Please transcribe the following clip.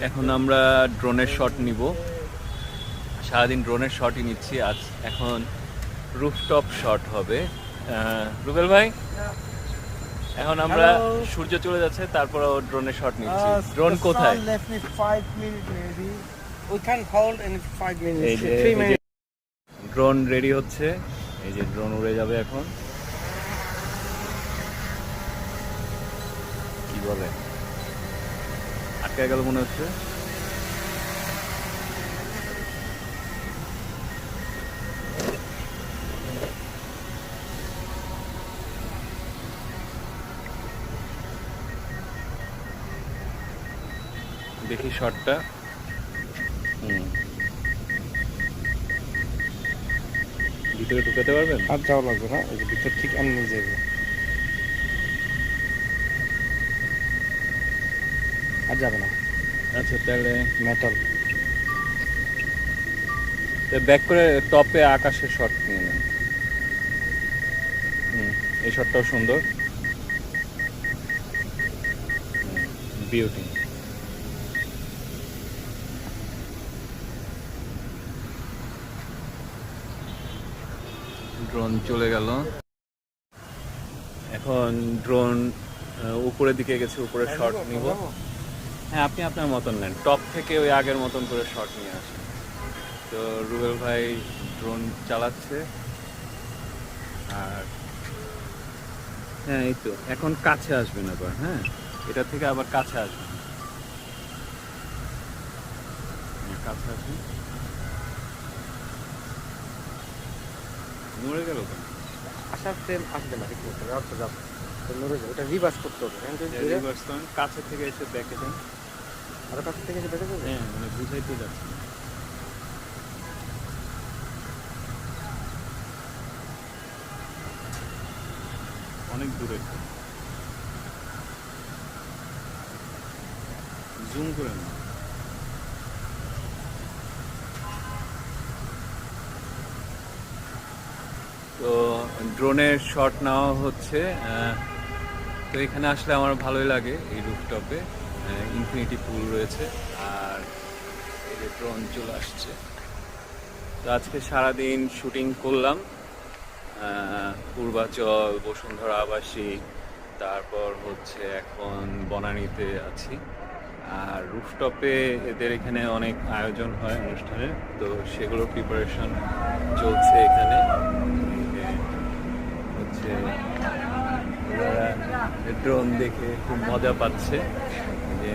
এখন আমরা ড্রোনের শট নিব। সারাদিন ড্রোনের শটই নিচ্ছি। আজ এখন রুফটপ শট হবে। রুবেল ভাই, এখন আমরা সূর্য চলে যাচ্ছে, তারপরও ড্রোনের শট নিচ্ছি। ড্রোন কোথায়? এই যে ড্রোন রেডি হচ্ছে, এই যে ড্রোন উড়ে যাবে এখন। কি বলে, আটকে গেল মনে হচ্ছে। দেখি শটটা। ভিতরে ঢুকাতে পারবেন? আর যাওয়া লাগবে না, এই যে ভিতর ঠিক এমনি যাবে। আর যাবে না। আচ্ছা, তাহলে মেটাল ব্যাক করে টপে আকাশের শট নিয়ে নেন। এই শটটাও সুন্দর। বিউটি। ড্রোন চলে গেল। এখন ড্রোন উপরের দিকে গেছে, উপরে শট নিব। হ্যাঁ, আপনি আপনার মতন নেন, টপ থেকে ওই আগের মতন করে শট নিয়ে আসেন। তো রুবেল ভাই ড্রোন চালাচ্ছে। আর হ্যাঁ, এই তো এখন কাছে আসবেন আবার। হ্যাঁ, এটা থেকে আবার কাছে আসবেন। কাছে আসবেন। মরে গেল কেন? আসার ট্রেন আসবে না, ঠিক মতো যাচ্ছে যাবে, নড়ে যাবে। ওটা রিভার্স করতে হবে। রিভার্স করেন, কাছে থেকে এসে ব্যাকে দেন। আরো কাছ থেকে এসে দেখে যাবে। হ্যাঁ, মানে বুঝাইতে যাচ্ছে। অনেক দূরে জুম করে না। তো ড্রোনের শট নেওয়া হচ্ছে। তো এখানে আসলে আমার ভালোই লাগে। এই রুফটপে ইনফিনিটি পুল রয়েছে, আর এই যে ড্রোন চলে আসছে। তো আজকে সারাদিন শুটিং করলাম। পূর্বাচল, বসুন্ধরা আবাসিক, তারপর হচ্ছে এখন বনানীতে আছি। আর রুফটপে এদের এখানে অনেক আয়োজন হয় অনুষ্ঠানের, তো সেগুলোর প্রিপারেশন চলছে এখানে। হচ্ছে ড্রোন দেখে খুব মজা পাচ্ছে যে